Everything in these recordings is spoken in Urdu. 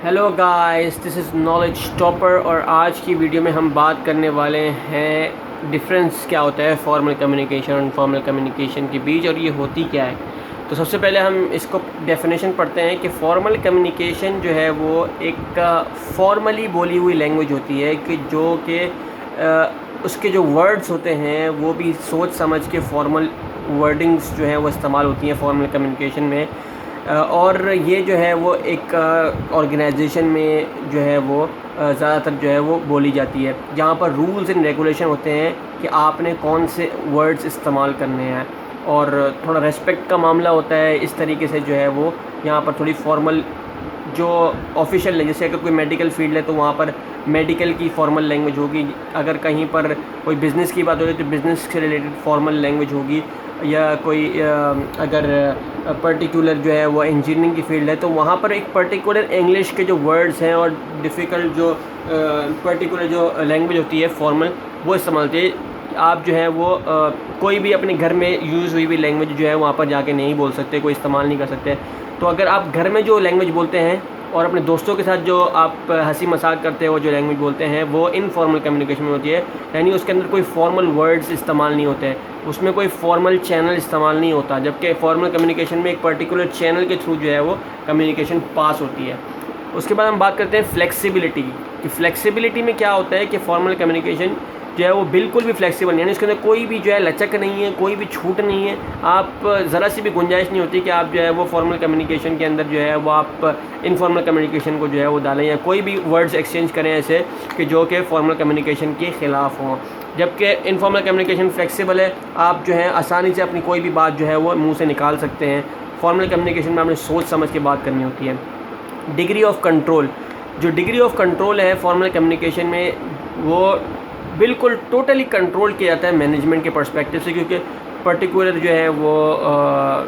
Hello guys, this is knowledge topper, اور آج کی ویڈیو میں ہم بات کرنے والے ہیں ڈفرینس کیا ہوتا ہے فارمل کمیونیکیشن اور انفارمل کمیونیکیشن کے بیچ، اور یہ ہوتی کیا ہے۔ تو سب سے پہلے ہم اس کو ڈیفینیشن پڑھتے ہیں کہ فارمل کمیونیکیشن جو ہے وہ ایک فارملی بولی ہوئی لینگویج ہوتی ہے کہ جو کہ اس کے جو ورڈز ہوتے ہیں وہ بھی سوچ سمجھ کے فارمل ورڈنگز جو ہیں وہ استعمال ہوتی ہیں فارمل کمیونیکیشن میں، اور یہ جو ہے وہ ایک آرگنائزیشن میں جو ہے وہ زیادہ تر جو ہے وہ بولی جاتی ہے، جہاں پر رولز اینڈ ریگولیشن ہوتے ہیں کہ آپ نے کون سے ورڈز استعمال کرنے ہیں، اور تھوڑا ریسپیکٹ کا معاملہ ہوتا ہے۔ اس طریقے سے جو ہے وہ یہاں پر تھوڑی فارمل جو آفیشیل ہے، جیسے اگر کوئی میڈیکل فیلڈ ہے تو وہاں پر میڈیکل کی فارمل لینگویج ہوگی، اگر کہیں پر کوئی بزنس کی بات ہوگی تو بزنس سے ریلیٹڈ فارمل لینگویج ہوگی، یا کوئی اگر پرٹیکولر جو ہے وہ انجینئرنگ کی فیلڈ ہے تو وہاں پر ایک پرٹیکولر انگلش کے جو ورڈز ہیں اور ڈیفیکلٹ جو پرٹیکولر جو لینگویج ہوتی ہے فارمل وہ استعمال ہوتی ہے۔ آپ جو ہے وہ کوئی بھی اپنے گھر میں یوز ہوئی لینگویج جو ہے وہاں پر جا کے نہیں بول سکتے، کوئی استعمال نہیں کر سکتے۔ تو اگر آپ گھر میں جو لینگویج بولتے ہیں اور اپنے دوستوں کے ساتھ جو آپ ہنسی مذاق کرتے ہو جو لینگویج بولتے ہیں وہ انفارمل کمیونیکیشن میں ہوتی ہے، یعنی اس کے اندر کوئی فارمل ورڈز استعمال نہیں ہوتے، اس میں کوئی فارمل چینل استعمال نہیں ہوتا، جبکہ فارمل کمیونیکیشن میں ایک پرٹیکولر چینل کے تھرو جو ہے وہ کمیونیکیشن پاس ہوتی ہے۔ اس کے بعد ہم بات کرتے ہیں فلیکسیبلٹی کی، کہ فلیکسیبلٹی میں کیا ہوتا ہے کہ فارمل کمیونیکیشن جو ہے وہ بالکل بھی فلیکسیبل نہیں ہے، یعنی اس کے اندر کوئی بھی جو ہے لچک نہیں ہے، کوئی بھی چھوٹ نہیں ہے، آپ ذرا سی بھی گنجائش نہیں ہوتی کہ آپ جو ہے وہ فارمل کمیونیکیشن کے اندر جو ہے وہ آپ انفارمل کمیونیکیشن کو جو ہے وہ ڈالیں یا کوئی بھی ورڈز ایکسچینج کریں ایسے کہ جو کہ فارمل کمیونیکیشن کے خلاف ہوں، جبکہ انفارمل کمیونیکیشن فلیکسیبل ہے، آپ جو ہے آسانی سے اپنی کوئی بھی بات جو ہے وہ منہ سے نکال سکتے ہیں۔ فارمل کمیونیکیشن میں آپ نے سوچ سمجھ کے بات کرنی ہوتی ہے۔ ڈگری آف کنٹرول، جو ڈگری آف کنٹرول ہے فارمل کمیونیکیشن میں وہ بالکل ٹوٹلی کنٹرول کیا جاتا ہے مینجمنٹ کے پرسپیکٹیو سے، کیونکہ پرٹیکولر جو ہے وہ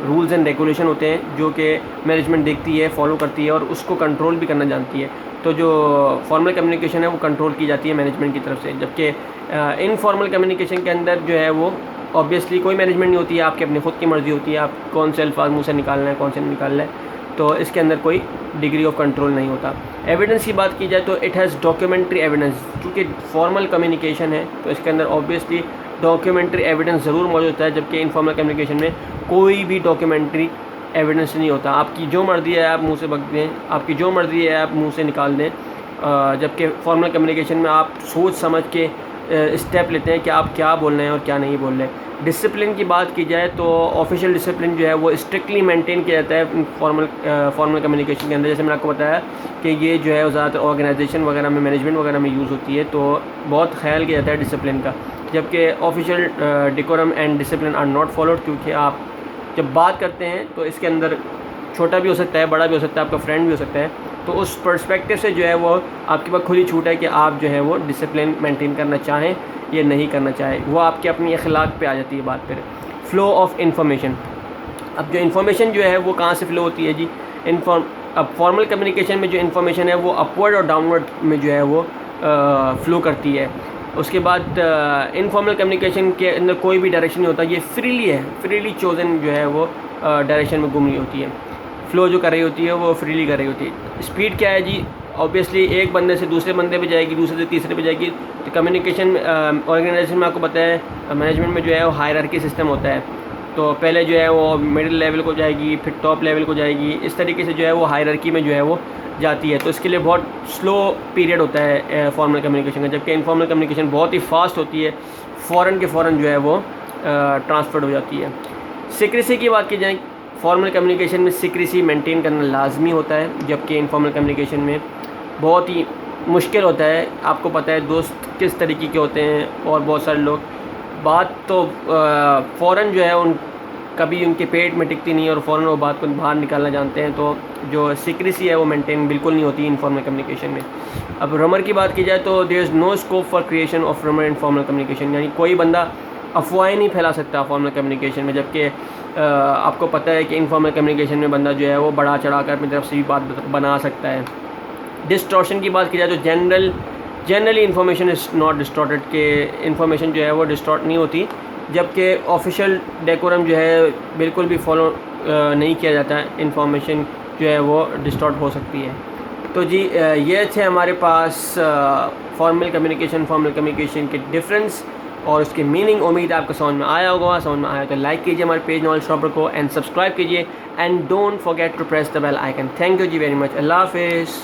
رولز اینڈ ریگولیشن ہوتے ہیں جو کہ مینجمنٹ دیکھتی ہے، فالو کرتی ہے اور اس کو کنٹرول بھی کرنا جانتی ہے۔ تو جو فارمل کمیونیکیشن ہے وہ کنٹرول کی جاتی ہے مینجمنٹ کی طرف سے، جبکہ انفارمل کمیونیکیشن کے اندر جو ہے وہ آبویسلی کوئی مینجمنٹ نہیں ہوتی ہے، آپ کی اپنی خود کی مرضی ہوتی ہے، آپ کون سے الفاظ منہ سے نکالنا ہے کون سے نہیں نکالنا ہے، تو اس کے اندر کوئی ڈگری آف کنٹرول نہیں ہوتا۔ ایویڈنس کی بات کی جائے تو اٹ ہیز ڈاکیومنٹری ایویڈنس، چونکہ فارمل کمیونیکیشن ہے تو اس کے اندر آبویسلی ڈاکیومنٹری ایویڈنس ضرور موجود ہوتا ہے، جبکہ انفارمل کمیونیکیشن میں کوئی بھی ڈاکیومنٹری ایویڈنس نہیں ہوتا، آپ کی جو مرضی ہے آپ منہ سے بک دیں، آپ کی جو مرضی ہے آپ منہ سے نکال دیں، جبکہ فارمل کمیونیکیشن میں آپ سوچ سمجھ کے اسٹیپ لیتے ہیں کہ آپ کیا بولنا ہے اور کیا نہیں بول رہے۔ ڈسپلن کی بات کی جائے تو آفیشیل ڈسپلن جو ہے وہ اسٹرکٹلی مینٹین کیا جاتا ہے فارمل کمیونیکیشن کے اندر، جیسے میں نے آپ کو بتایا کہ یہ جو ہے زیادہ تر آرگنائزیشن وغیرہ میں مینجمنٹ وغیرہ میں یوز ہوتی ہے، تو بہت خیال کیا جاتا ہے ڈسپلن کا، جبکہ official decorum and discipline are not followed, کیونکہ آپ جب بات کرتے ہیں تو اس کے اندر چھوٹا بھی ہو سکتا ہے، بڑا بھی ہو سکتا ہے، آپ کا فرینڈ بھی ہو سکتا ہے، تو اس پرسپیکٹیو سے جو ہے وہ آپ کے پاس کھلی چھوٹ ہے کہ آپ جو ہے وہ ڈسپلن مینٹین کرنا چاہیں یا نہیں کرنا چاہیں، وہ آپ کے اپنی اخلاق پہ آ جاتی ہے بات۔ پھر فلو آف انفارمیشن، اب جو انفارمیشن جو ہے وہ کہاں سے فلو ہوتی ہے جی؟ اب فارمل کمیونیکیشن میں جو انفارمیشن ہے وہ اپورڈ اور ڈاؤن ورڈ میں جو ہے وہ فلو کرتی ہے۔ اس کے بعد انفارمل کمیونیکیشن کے اندر کوئی بھی ڈائریکشن نہیں ہوتا، یہ فریلی ہے، فریلی چوزن جو ہے وہ ڈائریکشن میں گھوم رہی ہوتی ہے، فلو جو کر رہی ہوتی ہے وہ فریلی کر رہی ہوتی ہے۔ اسپیڈ کیا ہے جی؟ آبویسلی ایک بندے سے دوسرے بندے پہ جائے گی، دوسرے سے تیسرے پہ جائے گی، تو کمیونیکیشن آرگنائزیشن میں آپ کو پتہ ہے مینجمنٹ میں جو ہے وہ ہائرارکی سسٹم ہوتا ہے، تو پہلے جو ہے وہ مڈل لیول کو جائے گی، پھر ٹاپ لیول کو جائے گی، اس طریقے سے جو ہے وہ ہائرارکی میں جو ہے وہ جاتی ہے، تو اس کے لیے بہت سلو پیریڈ ہوتا ہے فارمل کمیونیکیشن کا، جبکہ انفارمل کمیونیکیشن بہت ہی فاسٹ ہوتی ہے، فوراً کے فوراً جو ہے وہ ٹرانسفرڈ ہو جاتی ہے۔ سیکریسی کی بات کی جائے، فارمل کمیونیکیشن میں سیکریسی مینٹین کرنا لازمی ہوتا ہے، جبکہ انفارمل کمیونیکیشن میں بہت ہی مشکل ہوتا ہے۔ آپ کو پتہ ہے دوست کس طریقے کے ہوتے ہیں، اور بہت سارے لوگ بات تو فوراً جو ہے کبھی ان کے پیٹ میں ٹکتی نہیں اور فوراً وہ بات کو باہر نکالنا جانتے ہیں، تو جو سیکریسی ہے وہ مینٹین بالکل نہیں ہوتی انفارمل کمیونیکیشن میں۔ اب رمر کی بات کی جائے تو there is no scope for creation of rumour in formal communication, یعنی کوئی بندہ افواہیں نہیں پھیلا سکتا فارمل کمیونیکیشن میں، جبکہ آپ کو پتہ ہے کہ انفارمل کمیونیکیشن میں بندہ جو ہے وہ بڑھا چڑھا کر اپنی طرف سے بھی بات بنا سکتا ہے۔ ڈسٹورشن کی بات کی جائے تو generally information is not distorted, کہ انفارمیشن جو ہے وہ ڈسٹارٹ نہیں ہوتی، جبکہ آفیشیل ڈیکورم جو ہے بالکل بھی فالو نہیں کیا جاتا ہے، انفارمیشن جو ہے وہ ڈسٹارٹ ہو سکتی ہے۔ تو جی یہ تھے ہمارے پاس فارمل کمیونیکیشن کے ڈفرینس اور اس کی میننگ. امید آپ کو سمجھ میں آیا ہوگا. سمجھ میں آیا تو لائک کیجیے ہمارے پیج نالج ٹاپر کو اینڈ سبسکرائب کیجیے and don't forget to press the bell icon. Thank you جی ویری مچ. اللہ حافظ.